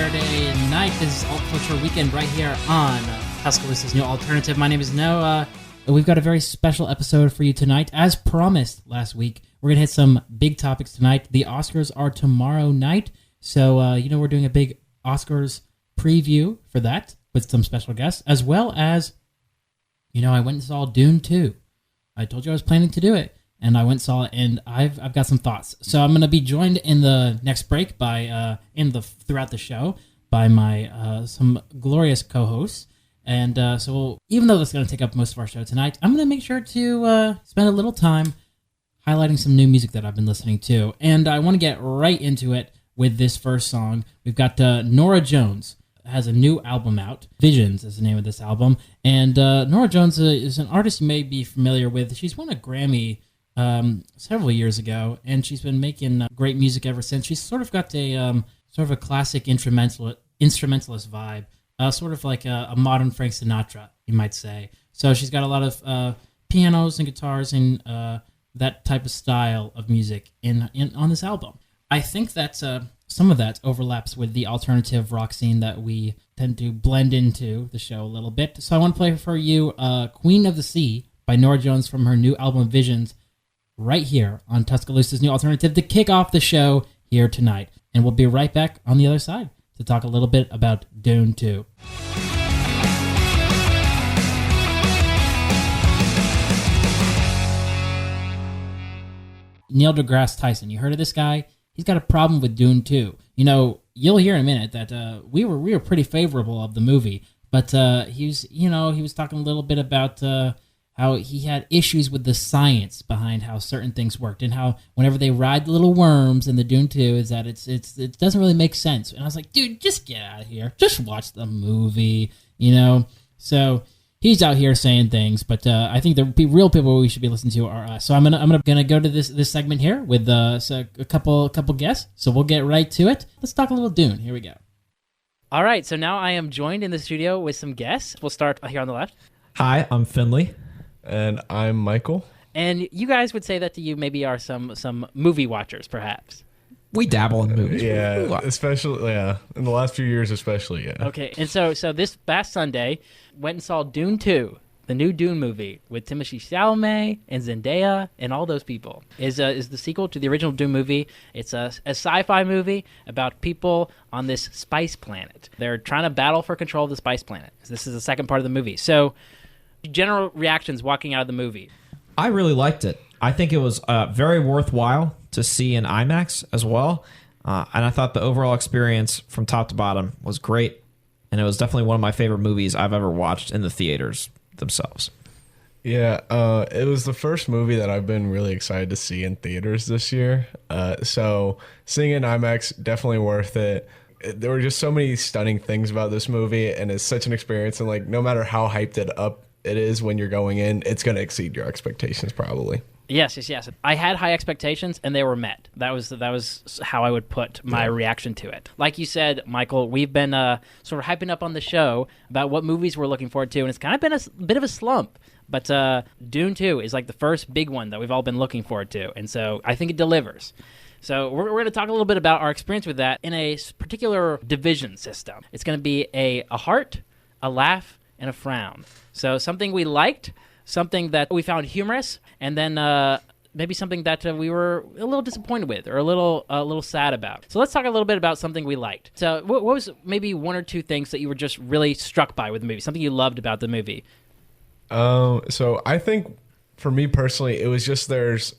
Saturday night. This is Alt Culture Weekend right here on Tuscaloosa's New Alternative. My name is Noah. We've got a very special episode for you tonight. As promised last week, we're going to hit some big topics tonight. The Oscars are tomorrow night, so we're doing a big Oscars preview for that with some special guests, as well as, I went and saw Dune 2. I told you I was planning to do it. And I went and saw it, and I've got some thoughts. So I'm going to be joined in the next break by throughout the show by my some glorious co-hosts. And so even though that's going to take up most of our show tonight, I'm going to make sure to spend a little time highlighting some new music that I've been listening to. And I want to get right into it with this first song. We've got Norah Jones has a new album out. Visions is the name of this album. And Norah Jones is an artist you may be familiar with. She's won a Grammy several years ago, and she's been making great music ever since. She's sort of got a classic instrumentalist vibe, sort of like a modern Frank Sinatra, you might say. So she's got a lot of pianos and guitars and that type of style of music in on this album. I think that some of that overlaps with the alternative rock scene that we tend to blend into the show a little bit. So I want to play for you Queen of the Sea by Norah Jones from her new album Visions, right here on Tuscaloosa's New Alternative to kick off the show here tonight. And we'll be right back on the other side to talk a little bit about Dune 2. Neil deGrasse Tyson, you heard of this guy? He's got a problem with Dune 2. You'll hear in a minute that we were pretty favorable of the movie, but he was talking a little bit about how he had issues with the science behind how certain things worked, and how whenever they ride the little worms in the Dune 2 is that it doesn't really make sense. And I was like, dude, just get out of here. Just watch the movie, So he's out here saying things, but I think the real people we should be listening to are us. So I'm gonna go to this segment here with a couple guests. So we'll get right to it. Let's talk a little Dune. Here we go. All right, so now I am joined in the studio with some guests. We'll start here on the left. Hi, I'm Finley. And I'm Michael. And you guys would say that you maybe are some movie watchers, perhaps. We dabble in movies. Yeah, especially, in the last few years especially, yeah. Okay, and so this past Sunday, went and saw Dune 2, the new Dune movie, with Timothée Chalamet and Zendaya and all those people. Is the sequel to the original Dune movie. It's a sci-fi movie about people on this spice planet. They're trying to battle for control of the spice planet. This is the second part of the movie. So, general reactions walking out of the movie. I really liked it. I think it was very worthwhile to see in IMAX as well. And I thought the overall experience from top to bottom was great. And it was definitely one of my favorite movies I've ever watched in the theaters themselves. Yeah, it was the first movie that I've been really excited to see in theaters this year. So seeing it in IMAX, definitely worth it. There were just so many stunning things about this movie, and it's such an experience. And no matter how hyped it up it is when you're going in, it's going to exceed your expectations probably. Yes. I had high expectations, and they were met. That was how I would put my reaction to it. Like you said, Michael, we've been sort of hyping up on the show about what movies we're looking forward to, and it's kind of been a bit of a slump. But Dune 2 is like the first big one that we've all been looking forward to, and so I think it delivers. So we're going to talk a little bit about our experience with that in a particular division system. It's going to be a heart, a laugh, and a frown. So something we liked, something that we found humorous, and then maybe something that we were a little disappointed with or a little sad about. So let's talk a little bit about something we liked. So what was maybe one or two things that you were just really struck by with the movie, something you loved about the movie? So I think for me personally, it was just there's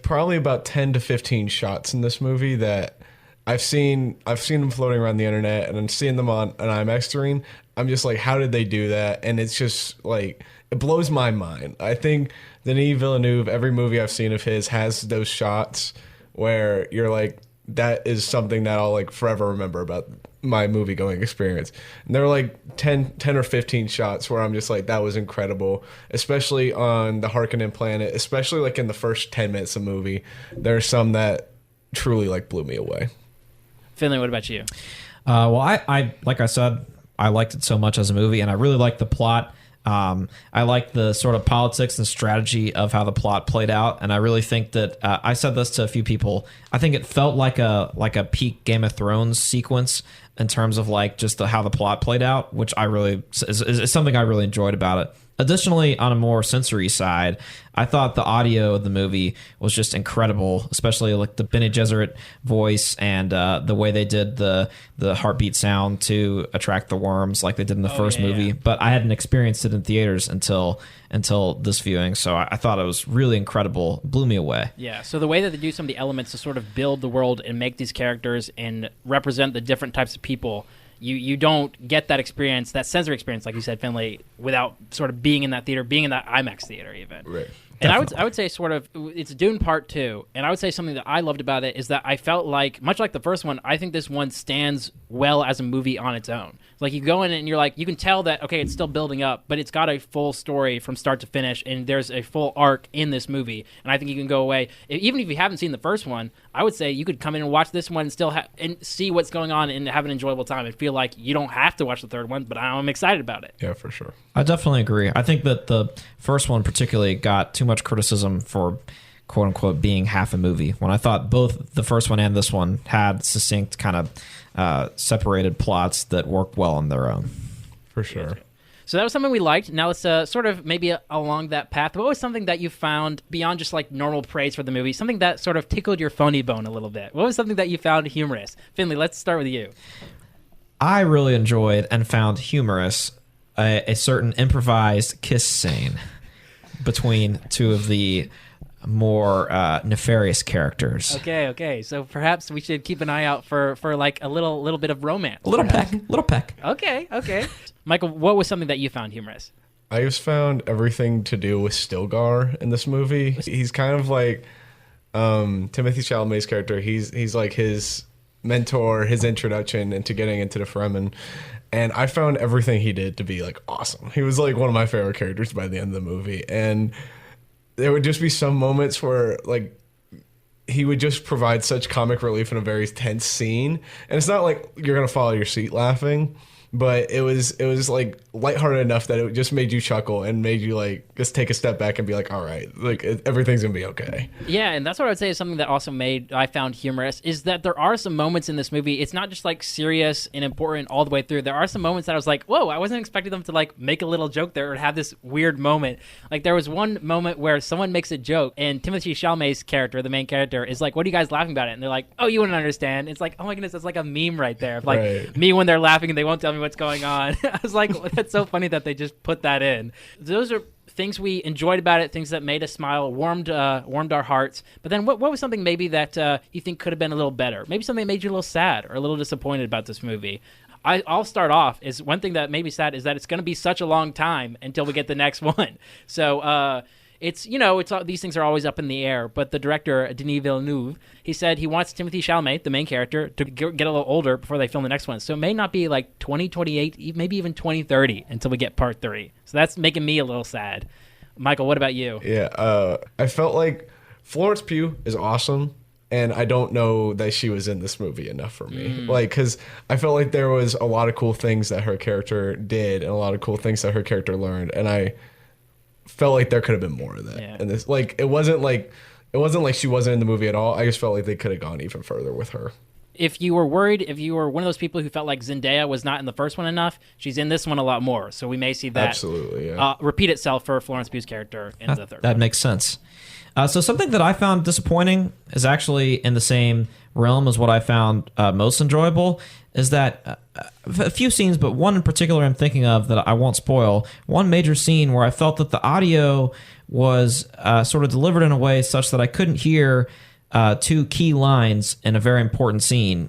probably about 10 to 15 shots in this movie that I've seen them floating around the internet, and I'm seeing them on an IMAX screen. I'm just like, how did they do that? And it's just like, it blows my mind. I think Denis Villeneuve, every movie I've seen of his has those shots where you're like, that is something that I'll like forever remember about my movie going experience. And there were like 10 or 15 shots where I'm just like, that was incredible, especially on the Harkonnen planet, especially like in the first 10 minutes of the movie. There are some that truly like blew me away. Finley, what about you? Well, I like I said, I liked it so much as a movie, and I really liked the plot. I like the sort of politics and strategy of how the plot played out, and I really think that I said this to a few people. I think it felt like a peak Game of Thrones sequence in terms of like just how the plot played out, which I really is something I really enjoyed about it. Additionally, on a more sensory side, I thought the audio of the movie was just incredible, especially like the Bene Gesserit voice and the way they did the heartbeat sound to attract the worms like they did in the first movie. Yeah. But I hadn't experienced it in theaters until this viewing, so I thought it was really incredible. Blew me away. Yeah, so the way that they do some of the elements to sort of build the world and make these characters and represent the different types of people, you don't get that experience, that sensory experience, like you said, Finley, without sort of being in that theater, being in that IMAX theater even. Right. And I would say sort of, it's Dune Part 2, and I would say something that I loved about it is that I felt like, much like the first one, I think this one stands well as a movie on its own. Like, you go in and you're like, you can tell that, okay, it's still building up, but it's got a full story from start to finish, and there's a full arc in this movie, and I think you can go away, even if you haven't seen the first one, I would say you could come in and watch this one and still and see what's going on and have an enjoyable time and feel like you don't have to watch the third one, but I'm excited about it. Yeah, for sure. I definitely agree. I think that the first one particularly got too much criticism for quote unquote being half a movie, when I thought both the first one and this one had succinct kind of separated plots that worked well on their own. For sure. So that was something we liked. Now let's sort of maybe along that path. What was something that you found beyond just like normal praise for the movie, something that sort of tickled your phony bone a little bit? What was something that you found humorous? Finley, let's start with you. I really enjoyed and found humorous a certain improvised kiss scene between two of the more nefarious characters. Okay. So perhaps we should keep an eye out for like a little bit of romance. Little peck. Okay. Michael, what was something that you found humorous? I just found everything to do with Stilgar in this movie. He's kind of like Timothée Chalamet's character. He's like his mentor, his introduction into getting into the Fremen. And I found everything he did to be like awesome. He was like one of my favorite characters by the end of the movie. And there would just be some moments where like he would just provide such comic relief in a very tense scene. And it's not like you're gonna fall out of your seat laughing, but it was like lighthearted enough that it just made you chuckle and made you like just take a step back and be like, all right, like everything's gonna be okay. Yeah, and that's what I would say is something that also I found humorous is that there are some moments in this movie. It's not just like serious and important all the way through. There are some moments that I was like, whoa, I wasn't expecting them to like make a little joke there or have this weird moment. Like there was one moment where someone makes a joke and Timothée Chalamet's character, the main character, is like, what are you guys laughing about it? And they're like, oh, you wouldn't understand. It's like, oh my goodness, that's like a meme right there. Of like Right. me when they're laughing and they won't tell me what's going on. I was like, that's so funny that they just put that in. Those are things we enjoyed about it, things that made us smile, warmed our hearts. But then what was something maybe that you think could have been a little better? Maybe something that made you a little sad or a little disappointed about this movie? I'll start off. Is one thing that made me sad is that it's going to be such a long time until we get the next one. So it's these things are always up in the air. But the director, Denis Villeneuve, he said he wants Timothée Chalamet, the main character, to get a little older before they film the next one. So it may not be like 2028, maybe even 2030 until we get part 3. So that's making me a little sad. Michael, what about you? Yeah, I felt like Florence Pugh is awesome, and I don't know that she was in this movie enough for me. Like, because I felt like there was a lot of cool things that her character did and a lot of cool things that her character learned, and I felt like there could have been more of that. Yeah. And this, like, it wasn't like she wasn't in the movie at all. I just felt like they could have gone even further with her. If you were worried, if you were one of those people who felt like Zendaya was not in the first one enough, she's in this one a lot more. So we may see that Absolutely, yeah. repeat itself for Florence Pugh's character in the third That one. makes sense. So something that I found disappointing is actually in the same realm as what I found most enjoyable is that a few scenes, but one in particular I'm thinking of that I won't spoil, one major scene where I felt that the audio was sort of delivered in a way such that I couldn't hear two key lines in a very important scene.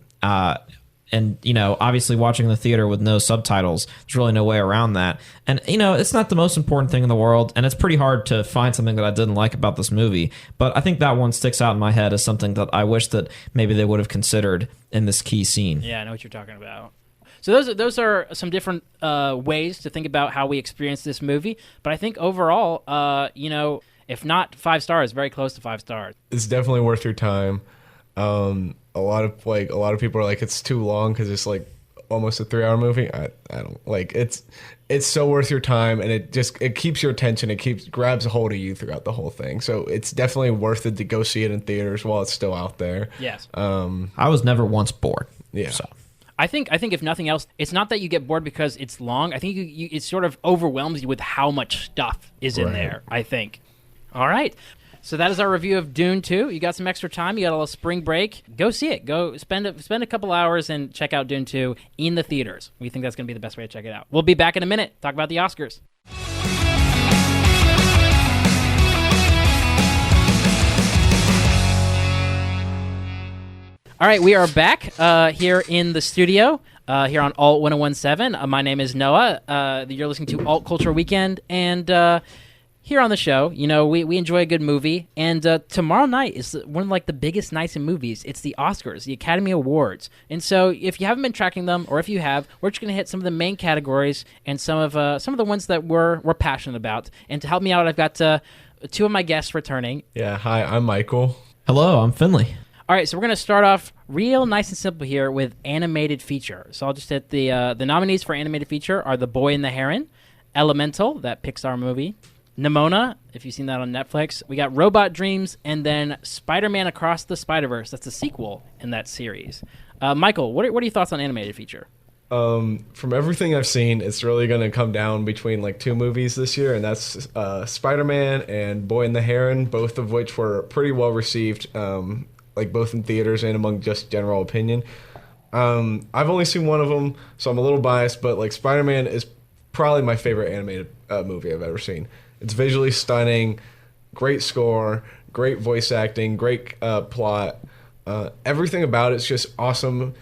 And, obviously watching in the theater with no subtitles, there's really no way around that. And, it's not the most important thing in the world, and it's pretty hard to find something that I didn't like about this movie. But I think that one sticks out in my head as something that I wish that maybe they would have considered in this key scene. Yeah, I know what you're talking about. So those are some different ways to think about how we experience this movie. But I think overall, if not 5 stars, very close to 5 stars. It's definitely worth your time. A lot of people are like it's too long because it's like almost a 3-hour movie. I don't like it's so worth your time, and it keeps your attention. It grabs a hold of you throughout the whole thing. So it's definitely worth it to go see it in theaters while it's still out there. Yes. I was never once bored. Yeah. So. I think if nothing else, it's not that you get bored because it's long. I think it sort of overwhelms you with how much stuff is in there, I think. All right. So that is our review of Dune 2. You got some extra time. You got a little spring break. Go see it. Go spend a couple hours and check out Dune 2 in the theaters. We think that's going to be the best way to check it out. We'll be back in a minute. Talk about the Oscars. All right, we are back here in the studio, here on Alt 1017. My name is Noah. You're listening to Alt Culture Weekend, and here on the show, we enjoy a good movie, and tomorrow night is one of the biggest nights in movies. It's the Oscars, the Academy Awards, and so if you haven't been tracking them, or if you have, we're just going to hit some of the main categories and some of the ones that we're passionate about. And to help me out, I've got two of my guests returning. Yeah, hi, I'm Michael. Hello, I'm Finley. All right, so we're going to start off real nice and simple here with animated feature. So I'll just hit the nominees for animated feature are The Boy and the Heron, Elemental, that Pixar movie, Nimona, if you've seen that on Netflix. We got Robot Dreams, and then Spider-Man Across the Spider-Verse. That's a sequel in that series. Michael, what are your thoughts on animated feature? From everything I've seen, it's really going to come down between two movies this year, and that's Spider-Man and Boy and the Heron, both of which were pretty well received, both in theaters and among just general opinion. I've only seen one of them, so I'm a little biased, but Spider-Man is probably my favorite animated movie I've ever seen. It's visually stunning, great score, great voice acting, great plot. Everything about it's just awesome,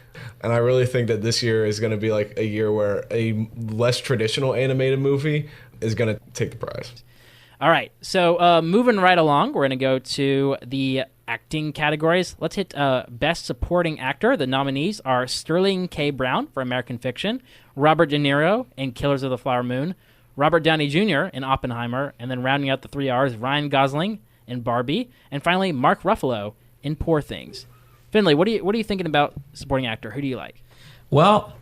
and I really think that this year is going to be a year where a less traditional animated movie is going to take the prize. All right, so moving right along, we're going to go to the acting categories. Let's hit Best Supporting Actor. The nominees are Sterling K. Brown for American Fiction, Robert De Niro in Killers of the Flower Moon, Robert Downey Jr. in Oppenheimer, and then rounding out the 3 R's, Ryan Gosling in Barbie, and finally Mark Ruffalo in Poor Things. Finley, what are you thinking about supporting actor? Who do you like? Well,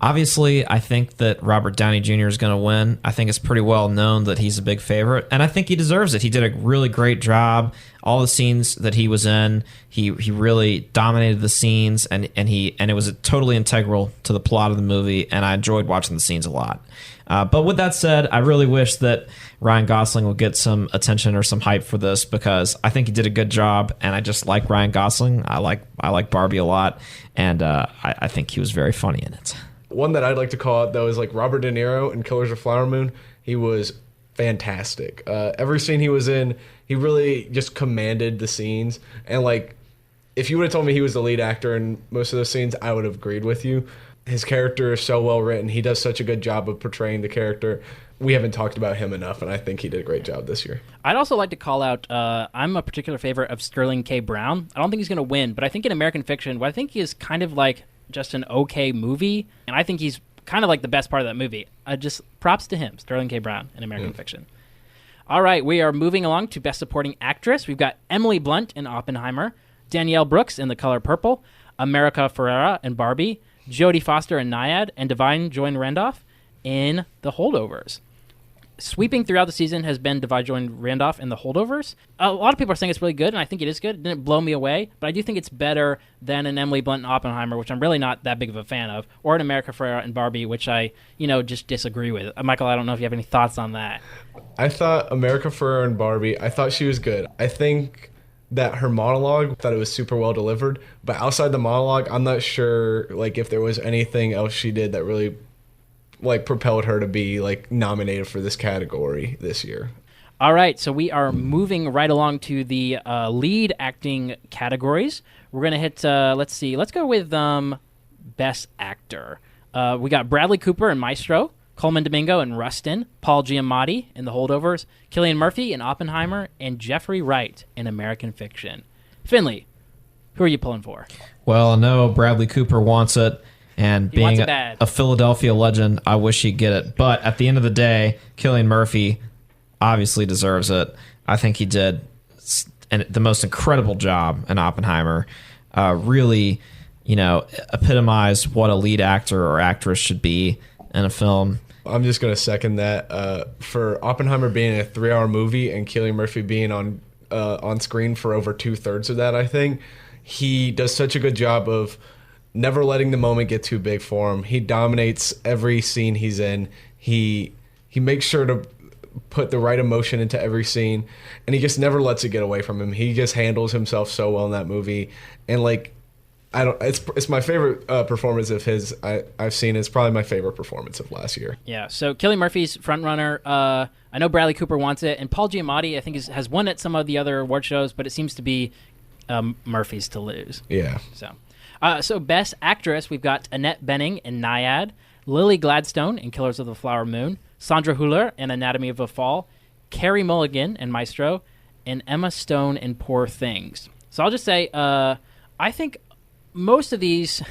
obviously, I think that Robert Downey Jr. is going to win. I think it's pretty well known that he's a big favorite, and I think he deserves it. He did a really great job. All the scenes that he was in, he really dominated the scenes, and it was totally integral to the plot of the movie, and I enjoyed watching the scenes a lot. But with that said, I really wish that Ryan Gosling will get some attention or some hype for this, because I think he did a good job, and I just like Ryan Gosling. I like Barbie a lot, and I think he was very funny in it. One that I'd like to call out, though, is Robert De Niro in Killers of the Flower Moon. He was fantastic. Every scene he was in, he really just commanded the scenes. And, if you would have told me he was the lead actor in most of those scenes, I would have agreed with you. His character is so well written. He does such a good job of portraying the character. We haven't talked about him enough, and I think he did a great job this year. I'd also like to call out, I'm a particular favorite of Sterling K. Brown. I don't think he's going to win, but I think in American Fiction, what I think he is kind of just an okay movie, and I think he's kind of the best part of that movie. Just props to him, Sterling K. Brown in American Fiction. All right, we are moving along to Best Supporting Actress. We've got Emily Blunt in Oppenheimer, Danielle Brooks in The Color Purple, America Ferrera in Barbie, Jodie Foster in Nyad, and Divine Joy Randolph in The Holdovers. Sweeping throughout the season has been Divine Joy Randolph in The Holdovers. A lot of people are saying it's really good, and I think it is good. It didn't blow me away, but I do think it's better than an Emily Blunt in Oppenheimer, which I'm really not that big of a fan of, or an America Ferrera in Barbie, which I, just disagree with. Michael, I don't know if you have any thoughts on that. I thought America Ferrera in Barbie, I thought she was good. I think that her monologue, thought it was super well delivered, but outside the monologue, I'm not sure if there was anything else she did that really propelled her to be nominated for this category this year. All right, so we are moving right along to the lead acting categories. We're gonna hit. Let's go with Best Actor. We got Bradley Cooper in Maestro, Coleman Domingo in Rustin, Paul Giamatti in The Holdovers, Cillian Murphy in Oppenheimer, and Jeffrey Wright in American Fiction. Finley, who are you pulling for? Well, I know Bradley Cooper wants it. And he wants being it bad. a Philadelphia legend, I wish he'd get it. But at the end of the day, Cillian Murphy obviously deserves it. I think he did the most incredible job in Oppenheimer. Really epitomized what a lead actor or actress should be in a film. I'm just going to second that. For Oppenheimer being a 3-hour movie and Cillian Murphy being on screen for over 2/3 of that, I think he does such a good job of never letting the moment get too big for him. He dominates every scene he's in. He makes sure to put the right emotion into every scene, and he just never lets it get away from him. He just handles himself so well in that movie, and it's my favorite performance of his I've seen. It's probably my favorite performance of last year. Yeah, so Cillian Murphy's front runner. I know Bradley Cooper wants it, and Paul Giamatti I think has won at some of the other award shows, but it seems to be Murphy's to lose. Yeah. So best actress, we've got Annette Bening in Naiad, Lily Gladstone in Killers of the Flower Moon, Sandra Hüller in Anatomy of a Fall, Carey Mulligan in Maestro, and Emma Stone in Poor Things. So I'll just say, I think most of these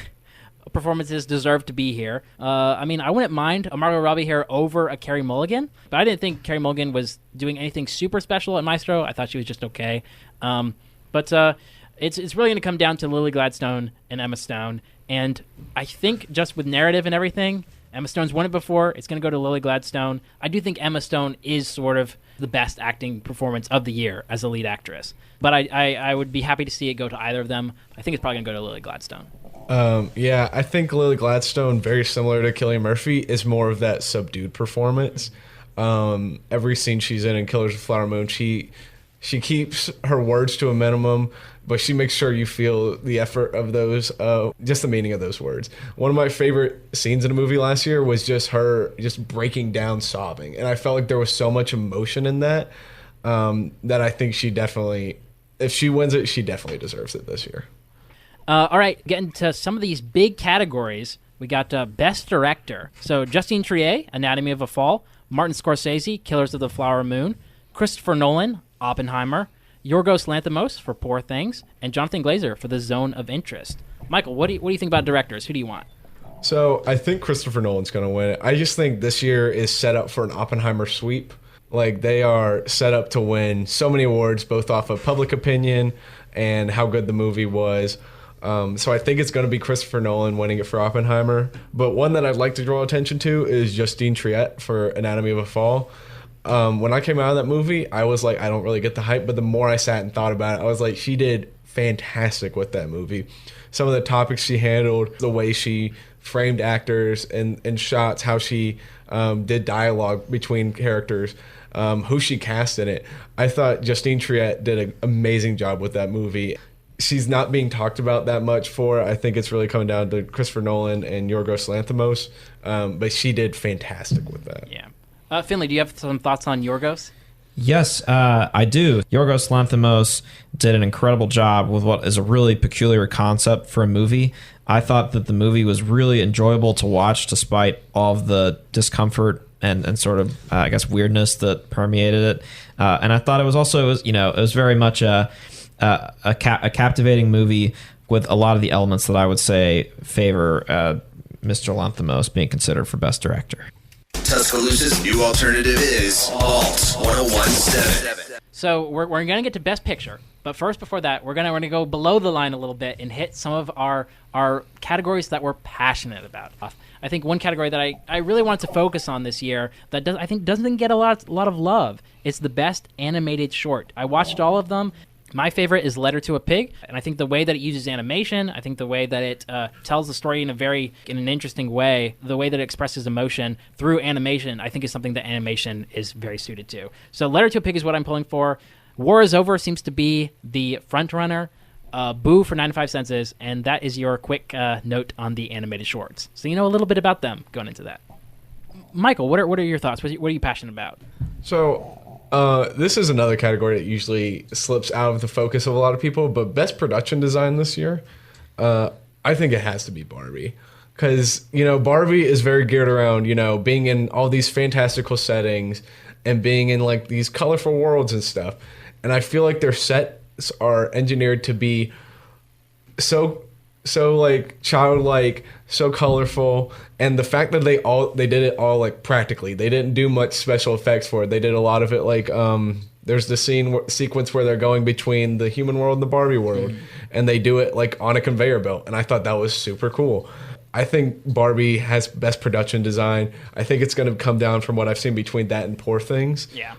performances deserve to be here. I wouldn't mind a Margot Robbie here over a Carey Mulligan, but I didn't think Carey Mulligan was doing anything super special at Maestro. I thought she was just okay. But it's really going to come down to Lily Gladstone and Emma Stone. And I think just with narrative and everything, Emma Stone's won it before. It's going to go to Lily Gladstone. I do think Emma Stone is sort of the best acting performance of the year as a lead actress. But I would be happy to see it go to either of them. I think it's probably going to go to Lily Gladstone. Yeah, I think Lily Gladstone, very similar to Cillian Murphy, is more of that subdued performance. Every scene she's in Killers of the Flower Moon, she keeps her words to a minimum, but she makes sure you feel the effort of those, just the meaning of those words. One of my favorite scenes in a movie last year was just her just breaking down sobbing. And I felt like there was so much emotion in that, that I think she definitely, if she wins it, she definitely deserves it this year. All right, getting to some of these big categories. We got Best Director. So Justine Triet, Anatomy of a Fall, Martin Scorsese, Killers of the Flower Moon, Christopher Nolan, Oppenheimer, Yorgos Lanthimos for Poor Things, and Jonathan Glazer for The Zone of Interest. Michael, what do you think about directors? Who do you want? So I think Christopher Nolan's going to win it. I just think this year is set up for an Oppenheimer sweep. Like, they are set up to win so many awards, both off of public opinion and how good the movie was. So I think it's going to be Christopher Nolan winning it for Oppenheimer. But one that I'd like to draw attention to is Justine Triet for Anatomy of a Fall. When I came out of that movie, I was like, I don't really get the hype. But the more I sat and thought about it, I was like, she did fantastic with that movie. Some of the topics she handled, the way she framed actors and shots, how she did dialogue between characters, who she cast in it. I thought Justine Triet did an amazing job with that movie. She's not being talked about that much for. I think it's really coming down to Christopher Nolan and Yorgos Lanthimos, but she did fantastic with that. Yeah. Finley, do you have some thoughts on Yorgos? Yes, I do. Yorgos Lanthimos did an incredible job with what is a really peculiar concept for a movie. I thought that the movie was really enjoyable to watch despite all of the discomfort and sort of, I guess, weirdness that permeated it. And I thought it was also, it was very much a captivating movie with a lot of the elements that I would say favor Mr. Lanthimos being considered for Best Director. Tuscaloosa's new alternative is Alt 1017. So we're going to get to Best Picture, but first, before that, we're going to go below the line a little bit and hit some of our categories that we're passionate about. I think one category that I really wanted to focus on this year that I think doesn't get a lot of love is the Best Animated Short. I watched all of them. My favorite is Letter to a Pig, and I think the way that it uses animation, I think the way that it tells the story in an interesting way, the way that it expresses emotion through animation, I think is something that animation is very suited to. So Letter to a Pig is what I'm pulling for. War is Over seems to be the front runner. Boo for 95 Senses, and that is your quick note on the animated shorts. So you know a little bit about them going into that. Michael, what are your thoughts? What are you passionate about? So this is another category that usually slips out of the focus of a lot of people, but Best Production Design this year, I think it has to be Barbie. Because, Barbie is very geared around, being in all these fantastical settings and being in, like, these colorful worlds and stuff. And I feel like their sets are engineered to be so like childlike, so colorful, and the fact that they did it all like practically. They didn't do much special effects for it. They did a lot of it like There's the sequence where they're going between the human world and the Barbie world, and they do it like on a conveyor belt, and I thought that was super cool. I think Barbie has best production design. I think it's going to come down from what I've seen between that and Poor Things. Yeah.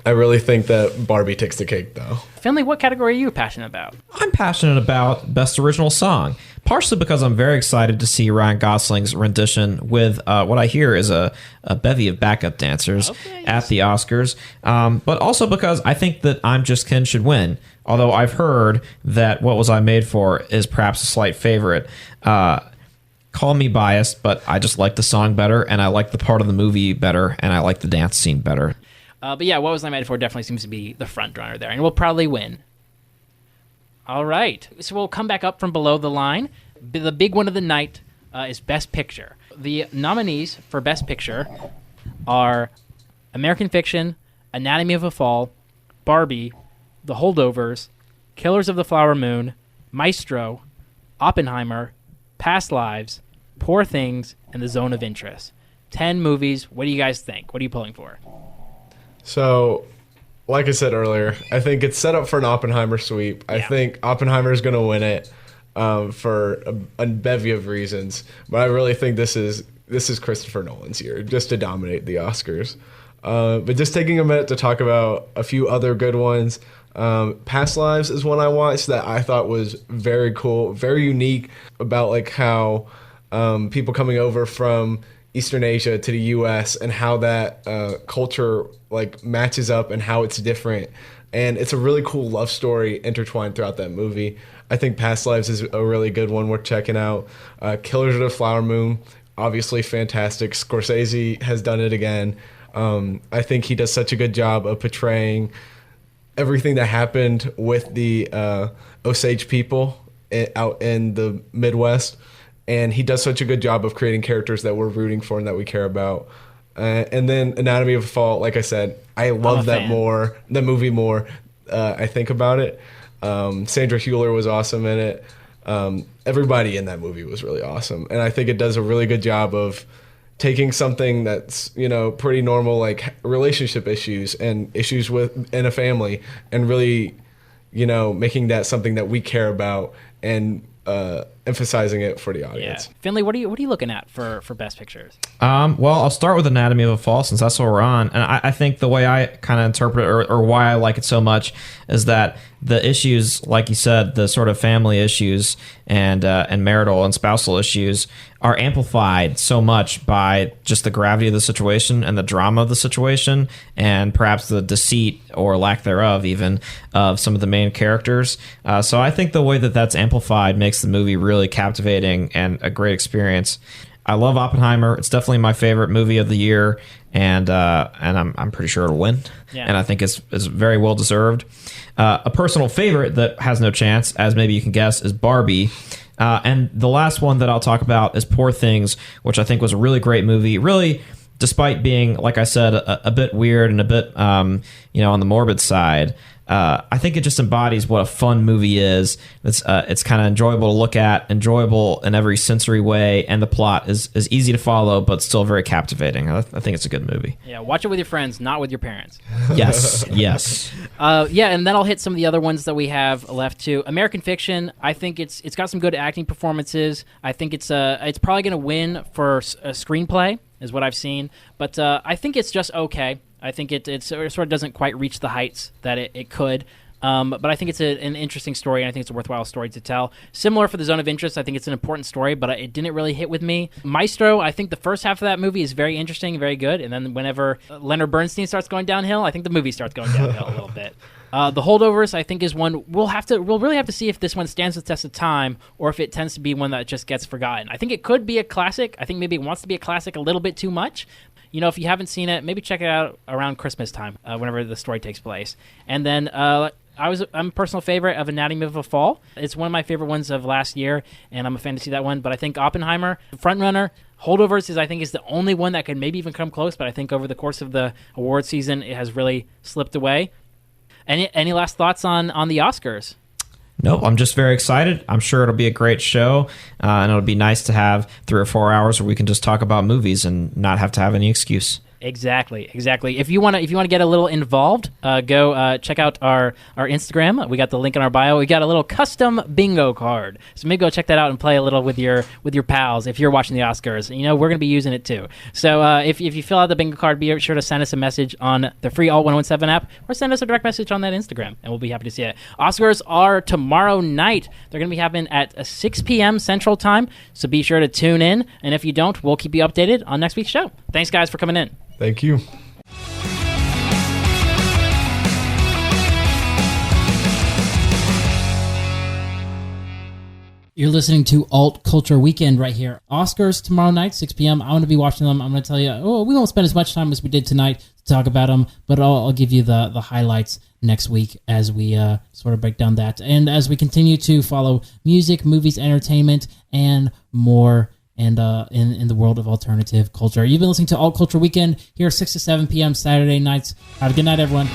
I really think that Barbie takes the cake, though. Finley, what category are you passionate about? I'm passionate about Best Original Song, partially because I'm very excited to see Ryan Gosling's rendition with what I hear is a bevy of backup dancers at the Oscars, but also because I think that I'm Just Ken should win, although I've heard that What Was I Made For is perhaps a slight favorite. Call me biased, but I just like the song better, and I like the part of the movie better, and I like the dance scene better. But yeah, What Was I Made For definitely seems to be the front runner there, and will probably win. All right, so we'll come back up from below the line. The big one of the night is Best Picture. The nominees for Best Picture are American Fiction, Anatomy of a Fall, Barbie, The Holdovers, Killers of the Flower Moon, Maestro, Oppenheimer, Past Lives, Poor Things, and The Zone of Interest. 10 movies. What do you guys think? What are you pulling for? So, like I said earlier, I think it's set up for an Oppenheimer sweep. I think Oppenheimer is going to win it for a bevy of reasons. But I really think this is Christopher Nolan's year, just to dominate the Oscars. But just taking a minute to talk about a few other good ones. Past Lives is one I watched that I thought was very cool, very unique about like how people coming over from Eastern Asia to the U.S. and how that culture like matches up and how it's different. And it's a really cool love story intertwined throughout that movie. I think Past Lives is a really good one worth checking out. Killers of the Flower Moon, obviously fantastic. Scorsese has done it again. I think he does such a good job of portraying everything that happened with the Osage people out in the Midwest. And he does such a good job of creating characters that we're rooting for and that we care about. And then Anatomy of a Fall, like I said, I love that movie more. I think about it. Sandra Hüller was awesome in it. Everybody in that movie was really awesome. And I think it does a really good job of taking something that's, pretty normal, like relationship issues and issues in a family, and really, making that something that we care about and emphasizing it for the audience. Yeah. Finley, what are you looking at for Best Pictures? Well, I'll start with Anatomy of a Fall since that's what we're on. And I think the way I kind of interpret it, or why I like it so much, is that the issues, like you said, the sort of family issues and marital and spousal issues are amplified so much by just the gravity of the situation and the drama of the situation, and perhaps the deceit or lack thereof even of some of the main characters. So I think the way that that's amplified makes the movie really captivating and a great experience. I love Oppenheimer. It's definitely my favorite movie of the year, and I'm pretty sure it'll win. Yeah. And I think it's very well deserved. A personal favorite that has no chance, as maybe you can guess, is Barbie. And the last one that I'll talk about is Poor Things, which I think was a really great movie. Really, despite being, like I said, a bit weird and a bit on the morbid side, I think it just embodies what a fun movie is. It's kind of enjoyable to look at, enjoyable in every sensory way, and the plot is easy to follow, but still very captivating. I think it's a good movie. Yeah, watch it with your friends, not with your parents. Yes. Yeah, and then I'll hit some of the other ones that we have left too. American Fiction, I think it's got some good acting performances. I think it's probably going to win for a screenplay, is what I've seen. But I think it's just okay. I think it sort of doesn't quite reach the heights that it could. But I think it's an interesting story, and I think it's a worthwhile story to tell. Similar for The Zone of Interest, I think it's an important story, but it didn't really hit with me. Maestro, I think the first half of that movie is very interesting, very good, and then whenever Leonard Bernstein starts going downhill, I think the movie starts going downhill a little bit. The Holdovers, I think, is one we'll really have to see if this one stands the test of time, or if it tends to be one that just gets forgotten. I think it could be a classic. I think maybe it wants to be a classic a little bit too much. If you haven't seen it, maybe check it out around Christmas time, whenever the story takes place. And then I'm a personal favorite of Anatomy of a Fall. It's one of my favorite ones of last year, and I'm a fan to see that one. But I think Oppenheimer, frontrunner. Holdovers is the only one that could maybe even come close, but I think over the course of the award season, it has really slipped away. Any last thoughts on the Oscars? Nope, I'm just very excited. I'm sure it'll be a great show, and it'll be nice to have 3 or 4 hours where we can just talk about movies and not have to have any excuse. Exactly. If you want to get a little involved, go check out our Instagram. We got the link in our bio. We got a little custom bingo card, so maybe go check that out and play a little with your pals if you're watching the Oscars. You know, we're gonna be using it too. So if you fill out the bingo card, be sure to send us a message on the free Alt 117 app, or send us a direct message on that Instagram, and we'll be happy to see it. Oscars are tomorrow night. They're gonna be happening at 6 p.m. Central Time, so be sure to tune in. And if you don't, we'll keep you updated on next week's show. Thanks, guys, for coming in. Thank you. You're listening to Alt Culture Weekend right here. Oscars tomorrow night, 6 p.m. I'm going to be watching them. I'm going to tell you, we won't spend as much time as we did tonight to talk about them, but I'll give you the highlights next week as we sort of break down that. And as we continue to follow music, movies, entertainment, and more and in the world of alternative culture. You've been listening to Alt Culture Weekend here 6 to 7 p.m. Saturday nights. Have a good night, everyone.